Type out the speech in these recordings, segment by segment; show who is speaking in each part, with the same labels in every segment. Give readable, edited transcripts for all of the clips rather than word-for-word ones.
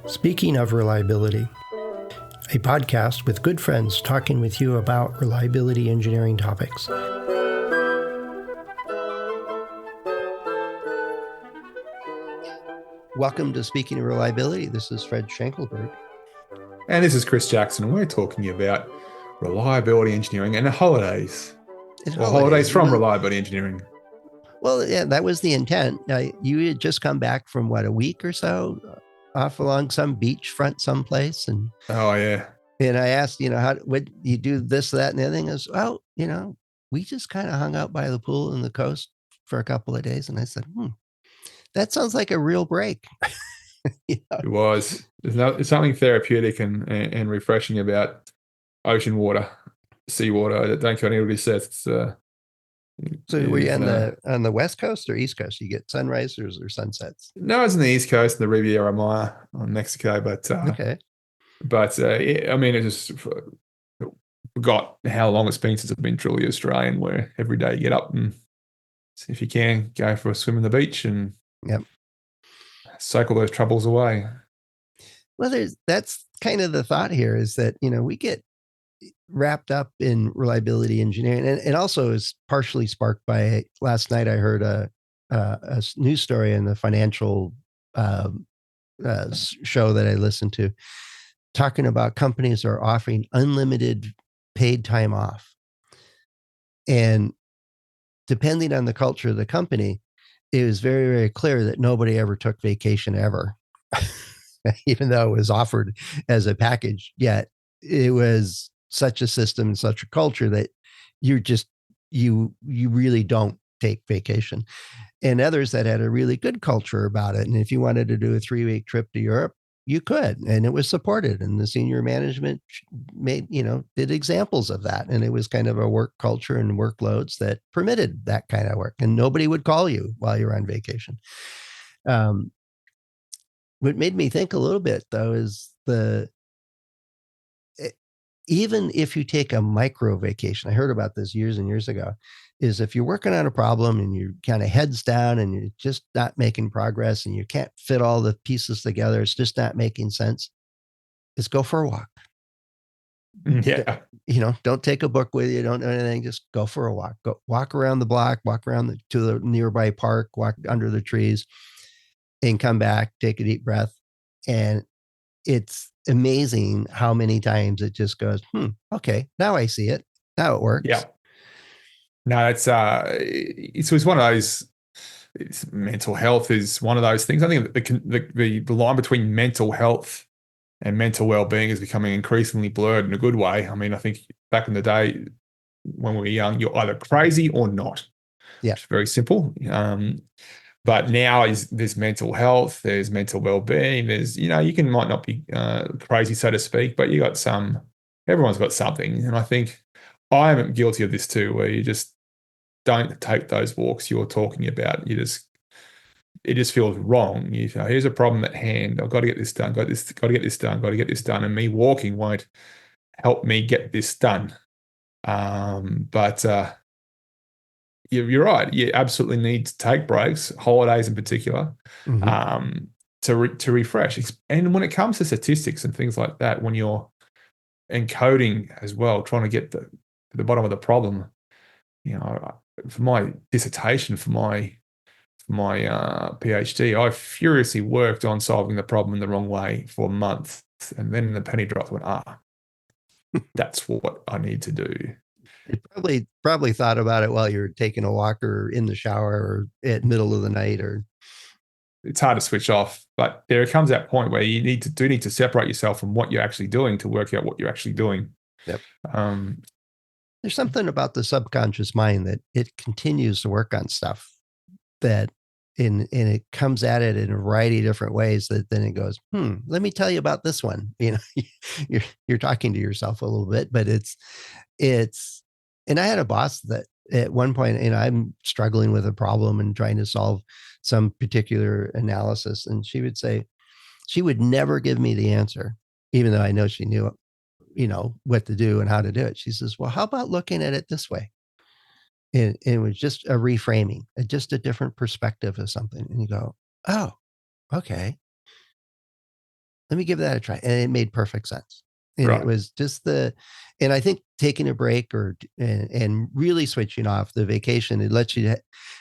Speaker 1: Speaking of reliability, a podcast with good friends talking with you about reliability engineering topics. Welcome to Speaking of Reliability. This is Fred Schenkelberg.
Speaker 2: And this is Chris Jackson. We're talking about reliability engineering and the holidays. Holidays from reliability engineering.
Speaker 1: Well, yeah, that was the intent. You had just come back from, a week or so off along some beachfront someplace. And
Speaker 2: oh, yeah.
Speaker 1: And I asked, how would you do this, that, and the other thing? Is, we just kind of hung out by the pool and the coast for a couple of days. And I said, that sounds like a real break.
Speaker 2: It was. There's something therapeutic and refreshing about ocean water, seawater. Don't care what anybody says. So
Speaker 1: were you on the West Coast or East Coast? You get sunrises or sunsets?
Speaker 2: No, I was on the East Coast, the Riviera Maya on Mexico. But
Speaker 1: okay.
Speaker 2: But it just forgot how long it's been since I've been truly Australian, where every day you get up and, if you can, go for a swim in the beach and soak all those troubles away.
Speaker 1: Well, that's kind of the thought here, is that, we get wrapped up in reliability engineering, and also is partially sparked by last night I heard a news story in the financial show that I listened to, talking about companies are offering unlimited paid time off. And depending on the culture of the company, it was very, very clear that nobody ever took vacation ever, even though it was offered as a package. Yet it was such a system and such a culture that you really don't take vacation. And others that had a really good culture about it. And if you wanted to do a 3-week trip to Europe, you could, and it was supported. And the senior management did examples of that. And it was kind of a work culture and workloads that permitted that kind of work. And nobody would call you while you're on vacation. What made me think a little bit, though, is even if you take a micro vacation, I heard about this years and years ago, is if you're working on a problem and you're kind of heads down and you're just not making progress and you can't fit all the pieces together, it's just not making sense, is go for a walk.
Speaker 2: Yeah.
Speaker 1: Don't take a book with you. Don't do anything. Just go for a walk. Go walk around the block, walk around to the nearby park, walk under the trees, and come back, take a deep breath. And it's amazing how many times it just goes, okay, now I see it. Now it works.
Speaker 2: Yeah. No, it's one of those. Mental health is one of those things. I think the line between mental health and mental well-being is becoming increasingly blurred in a good way. I mean, I think back in the day when we were young, you're either crazy or not.
Speaker 1: Yeah,
Speaker 2: it's very simple. But now there's mental health, there's mental well-being. There's you might not be crazy, so to speak, but everyone's got something. And I think I'm guilty of this too, where you just don't take those walks you're talking about. It just feels wrong. Here's a problem at hand. I've got to get this done. Got to get this done. And me walking won't help me get this done. But you're right. You absolutely need to take breaks, holidays in particular, to refresh. And when it comes to statistics and things like that, when you're encoding as well, trying to get to the bottom of the problem, for my dissertation, for my PhD, I furiously worked on solving the problem in the wrong way for months, and then the penny dropped. Went, that's what I need to do.
Speaker 1: You probably thought about it while you're taking a walk or in the shower or at middle of the night. Or
Speaker 2: it's hard to switch off, but there comes that point where you need to separate yourself from what you're actually doing to work out what you're actually doing.
Speaker 1: Yep. There's something about the subconscious mind that it continues to work on stuff and it comes at it in a variety of different ways, that then it goes, let me tell you about this one. You're talking to yourself a little bit, but it's, and I had a boss that at one point, I'm struggling with a problem and trying to solve some particular analysis. And she would say, she would never give me the answer, even though I know she knew what to do and how to do it. She says, well, how about looking at it this way? it was just a reframing, just a different perspective of something. And you go, oh, okay, let me give that a try. And it made perfect sense. And it
Speaker 2: Right.
Speaker 1: was just and I think taking a break and really switching off the vacation, it lets you,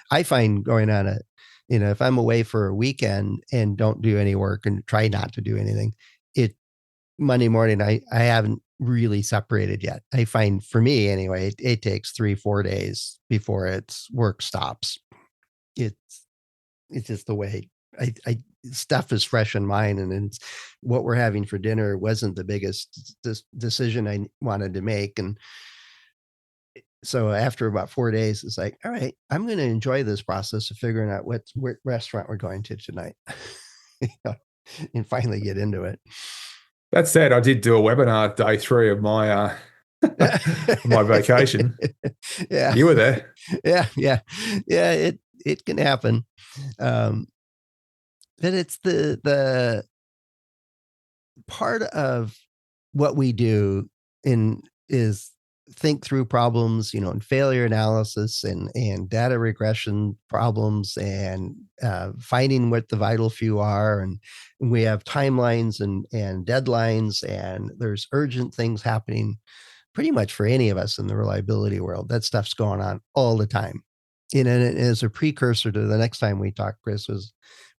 Speaker 1: I find going on if I'm away for a weekend and don't do any work and try not to do anything, it Monday morning, I haven't really separated yet. I find for me anyway, it takes 3-4 days before its work stops. It's it's just the way I stuff is fresh in mind, and it's what we're having for dinner wasn't the biggest decision I wanted to make. And so after about 4 days, it's like, all right, I'm going to enjoy this process of figuring out what restaurant we're going to tonight. And finally get into it.
Speaker 2: That said, I did do a webinar day 3 of my my vacation.
Speaker 1: Yeah.
Speaker 2: You were there.
Speaker 1: Yeah. It can happen. Um, but it's the part of what we do is think through problems, and failure analysis and data regression problems, and finding what the vital few are. And we have timelines and deadlines, and there's urgent things happening pretty much for any of us in the reliability world. That stuff's going on all the time. And as a precursor to the next time we talked, Chris,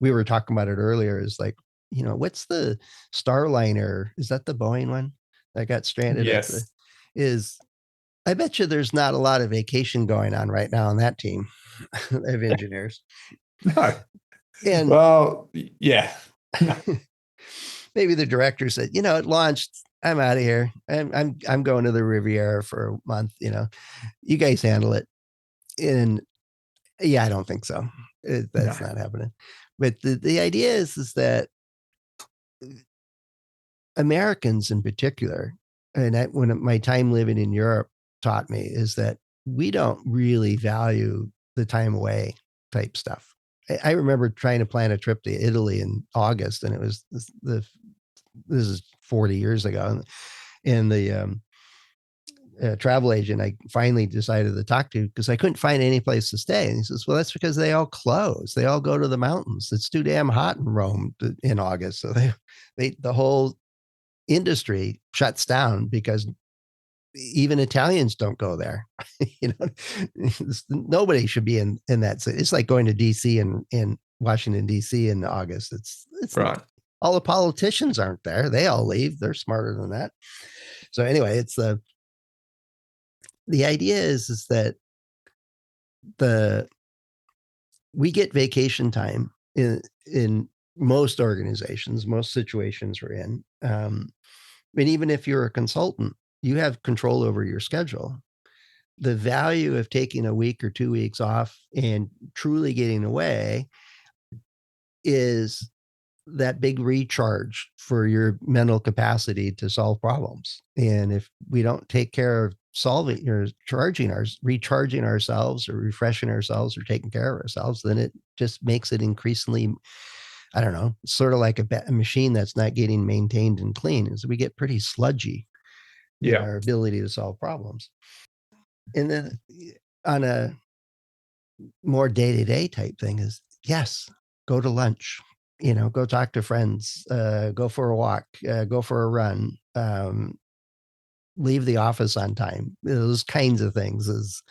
Speaker 1: we were talking about it earlier, is like, what's the Starliner? Is that the Boeing one that got stranded
Speaker 2: Yes.
Speaker 1: I bet you there's not a lot of vacation going on right now on that team of engineers.
Speaker 2: No.
Speaker 1: And
Speaker 2: Well, yeah.
Speaker 1: maybe the director said, it launched. I'm out of here. I'm going to the Riviera for a month. You guys handle it. And yeah, I don't think so.
Speaker 2: No.
Speaker 1: That's not happening. But the idea is that Americans in particular, and when my time living in Europe taught me, is that we don't really value the time away type stuff. I remember trying to plan a trip to Italy in August, and it was this is 40 years ago, and the travel agent I finally decided to talk to, because I couldn't find any place to stay. And he says, well, that's because they all close. They all go to the mountains. It's too damn hot in Rome in August. So the whole industry shuts down because even Italians don't go there. Nobody should be in that city. It's like going to DC in Washington, DC in August. It's
Speaker 2: Right.
Speaker 1: all the politicians aren't there. They all leave. They're smarter than that. So anyway, it's the idea is that we get vacation time in most organizations, most situations we're in. And even if you're a consultant, you have control over your schedule. The value of taking a week or 2 weeks off and truly getting away is that big recharge for your mental capacity to solve problems. And if we don't take care of solving or recharging ourselves or refreshing ourselves or taking care of ourselves, then it just makes it increasingly, I don't know, sort of like a machine that's not getting maintained and clean, is we get pretty sludgy in
Speaker 2: Yeah.
Speaker 1: our ability to solve problems. And then on a more day-to-day type thing is, yes, go to lunch, go talk to friends, go for a walk, go for a run, leave the office on time. Those kinds of things,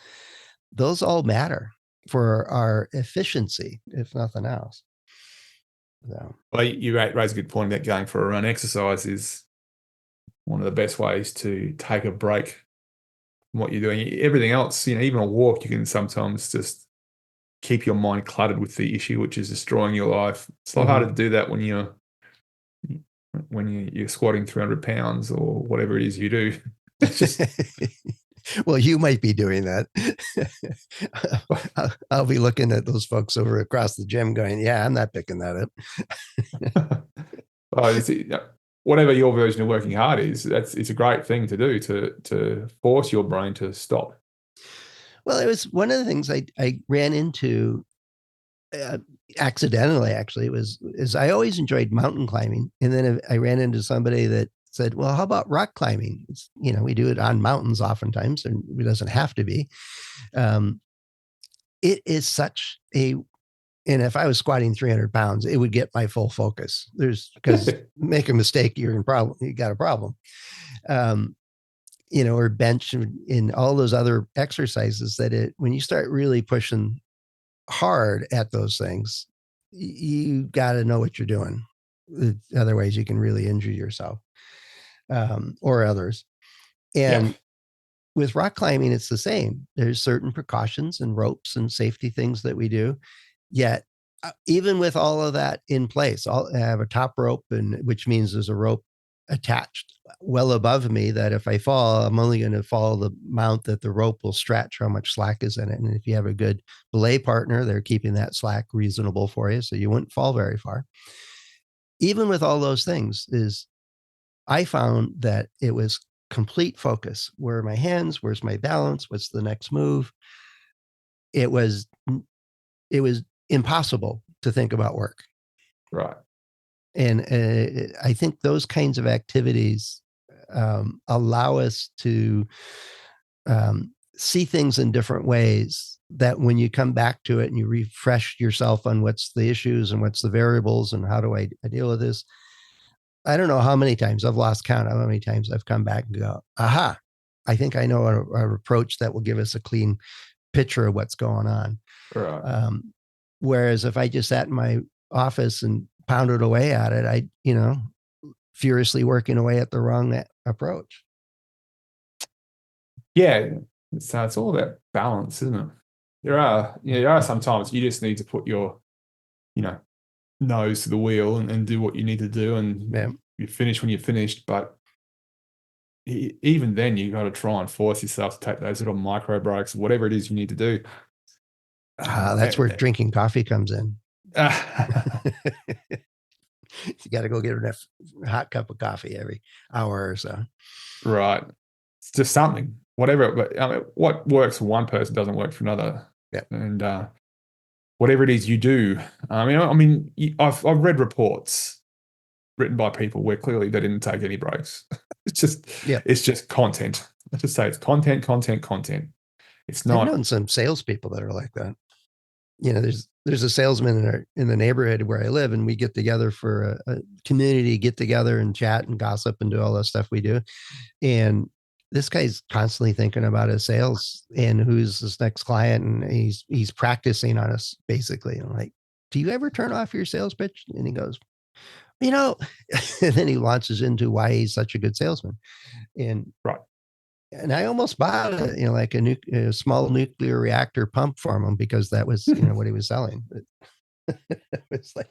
Speaker 1: those all matter for our efficiency, if nothing else. So.
Speaker 2: Well, you raise a good point about going for a run. Exercise is one of the best ways to take a break from what you're doing. Everything else, even a walk, you can sometimes just keep your mind cluttered with the issue, which is destroying your life. It's a lot harder to do that when you're squatting 300 pounds or whatever it is you do. It's just
Speaker 1: well, you might be doing that. I'll be looking at those folks over across the gym going, yeah, I'm not picking that up.
Speaker 2: Whatever your version of working hard is, it's a great thing to do to force your brain to stop.
Speaker 1: Well, it was one of the things I ran into accidentally, actually. Is I always enjoyed mountain climbing. And then I ran into somebody that said, well, how about rock climbing? We do it on mountains oftentimes, and it doesn't have to be. it is such a, and if I was squatting 300 pounds, it would get my full focus. Because make a mistake, you got a problem. Um, or bench in all those other exercises when you start really pushing hard at those things, you got to know what you're doing. Otherwise, you can really injure yourself or others.
Speaker 2: Yeah.
Speaker 1: And with rock climbing, it's the same. There's certain precautions and ropes and safety things that we do. Yet, even with all of that in place, I have a top rope, which means there's a rope attached well above me that if I fall, I'm only going to follow the amount that the rope will stretch, how much slack is in it. And if you have a good belay partner, they're keeping that slack reasonable for you, so you wouldn't fall very far. Even with all those things, I found that it was complete focus. Where are my hands? Where's my balance? What's the next move? It was impossible to think about work.
Speaker 2: Right.
Speaker 1: And I think those kinds of activities allow us to see things in different ways, that when you come back to it and you refresh yourself on what's the issues and what's the variables and how do I deal with this. I don't know how many times, I've lost count of how many times I've come back and go, aha, I think I know an approach that will give us a clean picture of what's going on.
Speaker 2: Right.
Speaker 1: Whereas if I just sat in my office and pounded away at it, furiously working away at the wrong approach.
Speaker 2: Yeah. It's all about balance, isn't it? There are sometimes you just need to put your, nose to the wheel and do what you need to do, and you finish when you're finished. But even then, you got to try and force yourself to take those little micro breaks, whatever it is you need to do.
Speaker 1: That's where drinking coffee comes in. You got to go get a hot cup of coffee every hour or so.
Speaker 2: Right. It's just something, whatever. But what works for one person doesn't work for another.
Speaker 1: Yeah.
Speaker 2: And whatever it is you do, I've read reports written by people where clearly they didn't take any breaks. It's just content. Let's just say it's content. It's not.
Speaker 1: I've known some salespeople that are like that. There's a salesman in the neighborhood where I live, and we get together for a community get together and chat and gossip and do all the stuff we do. And this guy's constantly thinking about his sales and who's his next client, and he's practicing on us basically. And I'm like, do you ever turn off your sales pitch? And he goes, and then he launches into why he's such a good salesman. And
Speaker 2: right.
Speaker 1: And I almost bought it, like a small nuclear reactor pump from him, because that was, what he was selling. It's like,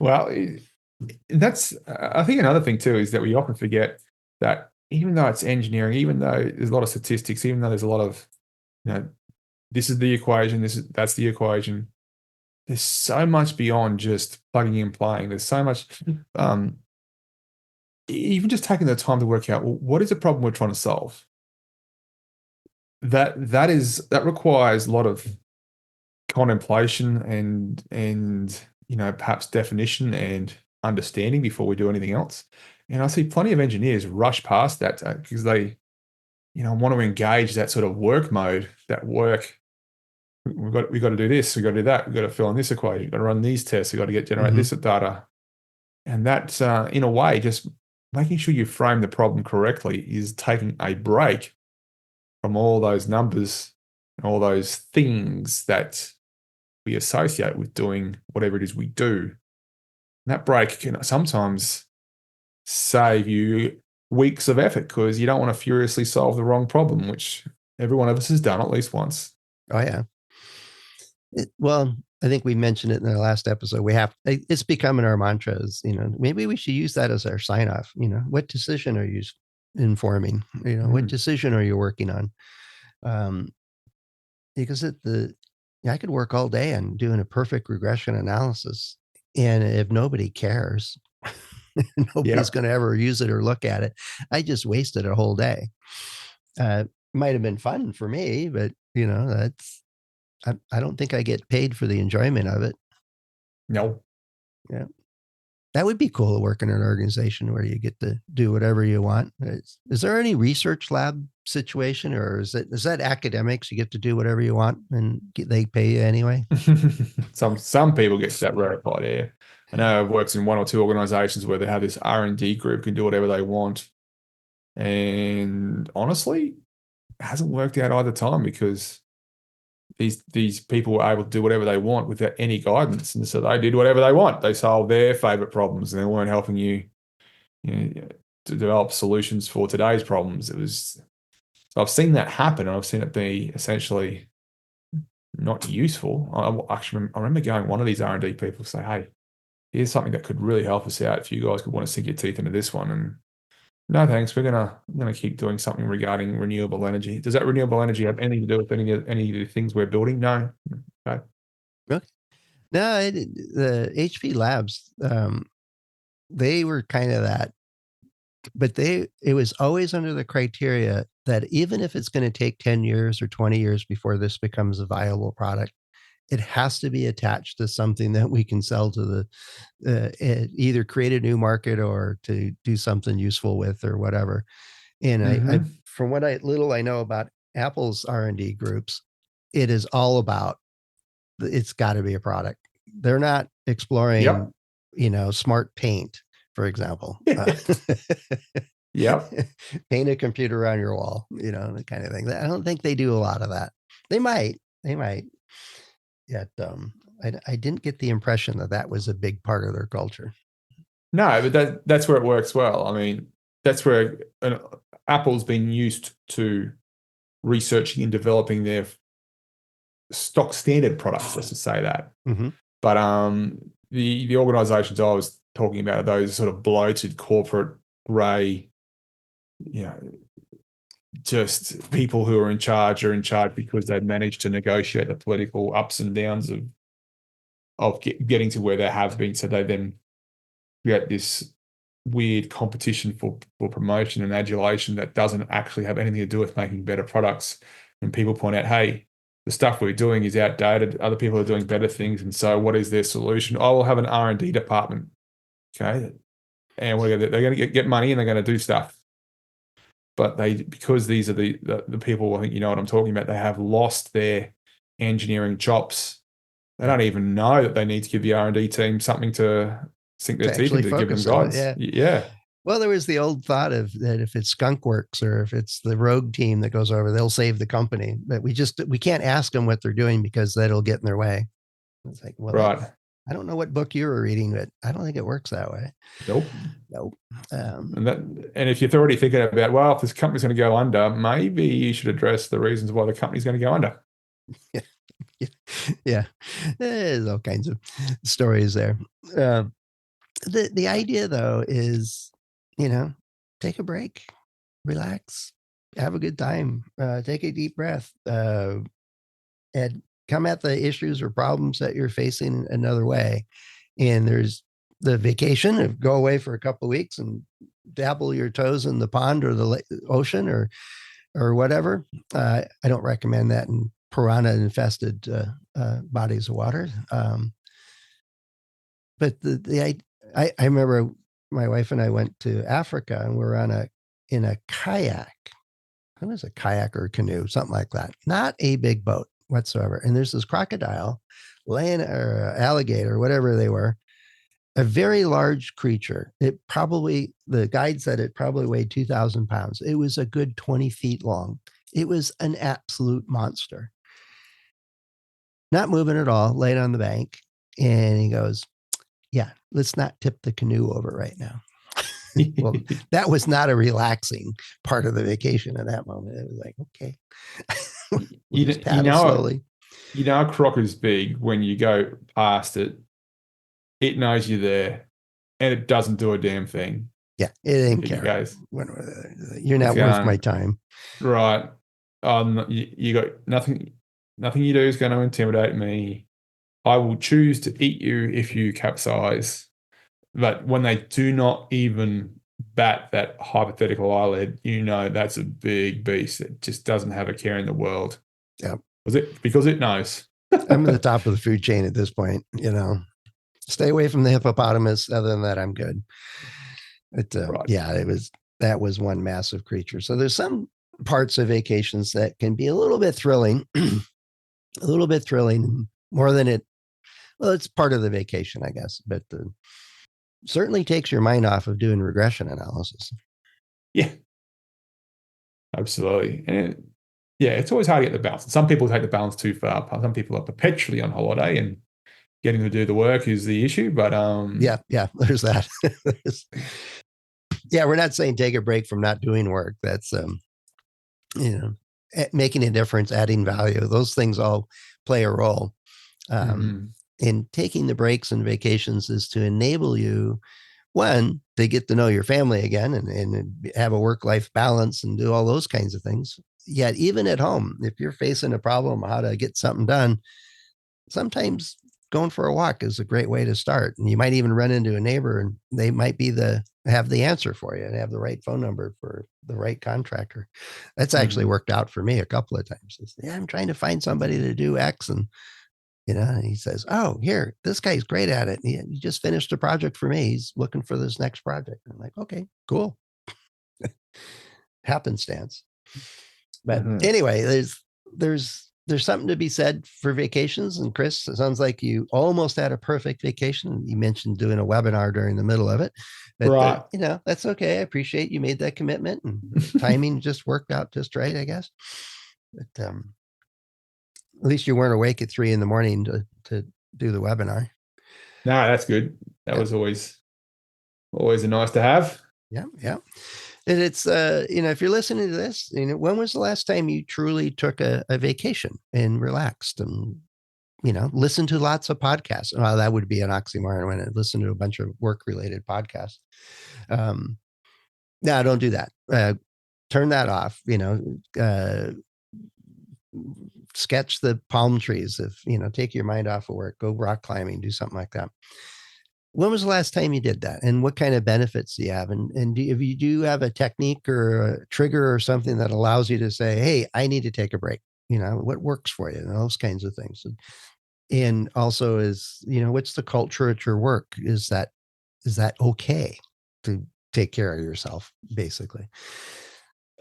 Speaker 2: well, that's, I think another thing too, is that we often forget that even though it's engineering, even though there's a lot of statistics, even though there's a lot of, this is the equation, that's the equation. There's so much beyond just plugging in and playing. There's so much, even just taking the time to work out, well, what is the problem we're trying to solve? That requires a lot of contemplation and perhaps definition and understanding before we do anything else. And I see plenty of engineers rush past that because they, want to engage that sort of work mode. That work, we've got to do this, we've got to do that, we've got to fill in this equation, we've got to run these tests, we've got to generate this data, and that, in a way, just making sure you frame the problem correctly is taking a break from all those numbers and all those things that we associate with doing whatever it is we do. And that break can sometimes save you weeks of effort because you don't want to furiously solve the wrong problem, which every one of us has done at least once.
Speaker 1: Oh, yeah. Well, I think we mentioned it in the last episode. It's becoming our mantras, maybe we should use that as our sign off. What decision are you informing? What decision are you working on? Because I could work all day on doing a perfect regression analysis. And if nobody cares, nobody's going to ever use it or look at it. I just wasted a whole day. Might have been fun for me, but I don't think I get paid for the enjoyment of it.
Speaker 2: No.
Speaker 1: Yeah. That would be cool to work in an organization where you get to do whatever you want. Is there any research lab situation, or is that academics? You get to do whatever you want and they pay you anyway.
Speaker 2: Some people get that rarefied air. I know I've worked in one or two organizations where they have this R&D group can do whatever they want. And honestly, it hasn't worked out either time because these people were able to do whatever they want without any guidance. And so they did whatever they want. They solved their favorite problems and they weren't helping you to develop solutions for today's problems. So I've seen that happen and I've seen it be essentially not useful. I remember going one of these R&D people say, hey, here's something that could really help us out if you guys could want to sink your teeth into this one. And no, thanks. We're gonna keep doing something regarding renewable energy. Does that renewable energy have anything to do with any of the things we're building? No. Okay.
Speaker 1: Okay. No, the HP Labs, they were kind of that, but it was always under the criteria that even if it's going to take 10 years or 20 years before this becomes a viable product, it has to be attached to something that we can sell to either create a new market or to do something useful with or whatever. And I from what little I know about Apple's R&D groups, it is all about it's got to be a product. They're not exploring, smart paint, for example.
Speaker 2: Yep.
Speaker 1: Paint a computer on your wall, the kind of thing. I don't think they do a lot of that. They might. Yet I didn't get the impression that was a big part of their culture.
Speaker 2: No, but that's where it works well. I mean, that's where Apple's been used to researching and developing their stock standard products, let's just say that.
Speaker 1: Mm-hmm.
Speaker 2: But the organizations I was talking about are those sort of bloated corporate grey, just people who are in charge because they've managed to negotiate the political ups and downs of getting to where they have been. So they then create this weird competition for promotion and adulation that doesn't actually have anything to do with making better products. And people point out, hey, the stuff we're doing is outdated. Other people are doing better things. And so what is their solution? I will have an R&D department. Okay. And they're going to get money and they're going to do stuff. But because these are the people, I think you know what I'm talking about, they have lost their engineering chops. They don't even know that they need to give the R&D team something to sink their teeth into, to give them guidance. Yeah.
Speaker 1: Well, there was the old thought of that if it's Skunk Works or if it's the Rogue team that goes over, they'll save the company. But we can't ask them what they're doing because that'll get in their way. It's like, well,
Speaker 2: right.
Speaker 1: I don't know what book you were reading, but I don't think it works that way.
Speaker 2: Nope. And if you're already thinking about, well, if this company's going to go under, maybe you should address the reasons why the company's going to go under.
Speaker 1: Yeah. There's all kinds of stories there. The idea, though, is, take a break, relax, have a good time, take a deep breath, and come at the issues or problems that you're facing another way. And there's the vacation, go away for a couple of weeks and dabble your toes in the pond or the ocean or whatever. I don't recommend that in piranha infested bodies of water. But I remember my wife and I went to Africa and we were in a kayak. It was a kayak or a canoe, something like that. Not a big boat whatsoever. And there's this crocodile or alligator, whatever they were, a very large creature. The guide said it probably weighed 2,000 pounds. It was a good 20 feet long. It was an absolute monster. Not moving at all, laid on the bank. And he goes, yeah, let's not tip the canoe over right now. Well, that was not a relaxing part of the vacation at that moment. It was like, okay. Just paddle slowly.
Speaker 2: A croc is big when you go past it. It knows you're there and it doesn't do a damn thing.
Speaker 1: Yeah, it ain't care.
Speaker 2: Goes,
Speaker 1: you're not worth my time.
Speaker 2: Right. You got nothing you do is going to intimidate me. I will choose to eat you if you capsize. But when they do not even bat that hypothetical eyelid, that's a big beast. It just doesn't have a care in the world.
Speaker 1: Yeah.
Speaker 2: Because it knows.
Speaker 1: I'm at the top of the food chain at this point, Stay away from the hippopotamus. Other than that, I'm good.
Speaker 2: Right.
Speaker 1: Yeah, that was one massive creature. So there's some parts of vacations that can be a little bit thrilling, a little bit thrilling more than it. Well, it's part of the vacation, I guess, but certainly takes your mind off of doing regression analysis.
Speaker 2: Yeah, absolutely. And yeah, it's always hard to get the balance. Some people take the balance too far. Some people are perpetually on holiday, and getting to do the work is the issue. But
Speaker 1: yeah, there's that. Yeah, we're not saying take a break from not doing work. That's you know, making a difference, adding value. Those things all play a role. And taking the breaks and vacations is to enable you, one, to get to know your family again and have a work-life balance and do all those kinds of things. Yet even at home, if you're facing a problem, how to get something done, sometimes going for a walk is a great way to start. And you might even run into a neighbor and they might have the answer for you and have the right phone number for the right contractor. That's actually worked out for me a couple of times. Yeah, I'm trying to find somebody to do X. And, he says, oh, here, this guy's great at it. He just finished a project for me. He's looking for this next project. I'm like, okay, cool. Happenstance. But anyway, there's something to be said for vacations. And Chris, it sounds like you almost had a perfect vacation. You mentioned doing a webinar during the middle of it, but
Speaker 2: right.
Speaker 1: that's okay. I appreciate you made that commitment, and timing just worked out just right, I guess. But at least you weren't awake at 3 a.m. to do the webinar.
Speaker 2: No, that's good. That was always a nice to have.
Speaker 1: Yeah. And it's, if you're listening to this, when was the last time you truly took a vacation and relaxed and, listened to lots of podcasts? Well, that would be an oxymoron when I listen to a bunch of work-related podcasts. No, don't do that. Turn that off, sketch the palm trees. Take your mind off of work, go rock climbing, do something like that. When was the last time you did that? And what kind of benefits do you have? And if you do have a technique or a trigger or something that allows you to say, hey, I need to take a break, what works for you, and those kinds of things. And also what's the culture at your work? Is that okay to take care of yourself, basically?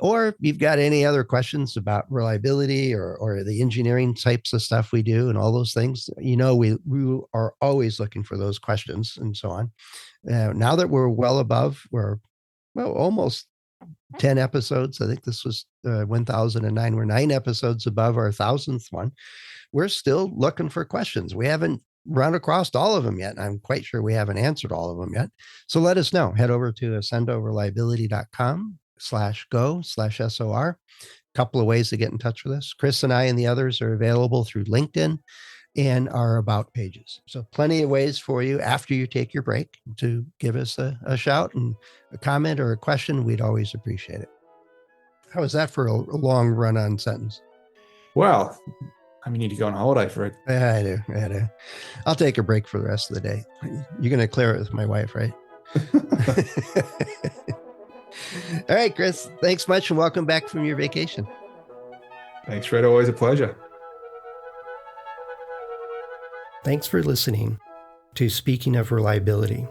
Speaker 1: Or if you've got any other questions about reliability or the engineering types of stuff we do and all those things, we are always looking for those questions and so on. Now that we're we're almost 10 episodes. I think this was 1009. We're 9 episodes above our 1000th one. We're still looking for questions. We haven't run across all of them yet. I'm quite sure we haven't answered all of them yet. So let us know. Head over to accendoreliability.com/go/SOR. Couple of ways to get in touch with us. Chris and I and the others are available through LinkedIn and our about pages. So plenty of ways for you after you take your break to give us a shout and a comment or a question. We'd always appreciate it. How was that for a long run-on sentence?
Speaker 2: Well, I need to go on holiday for it.
Speaker 1: I do. I'll take a break for the rest of the day. You're going to clear it with my wife, right? All right, Chris, thanks much and welcome back from your vacation.
Speaker 2: Thanks, Fred. Always a pleasure.
Speaker 1: Thanks for listening to Speaking of Reliability.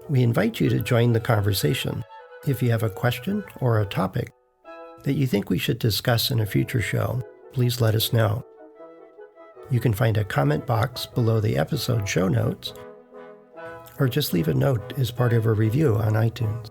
Speaker 1: We invite you to join the conversation. If you have a question or a topic that you think we should discuss in a future show, please let us know. You can find a comment box below the episode show notes, or just leave a note as part of a review on iTunes.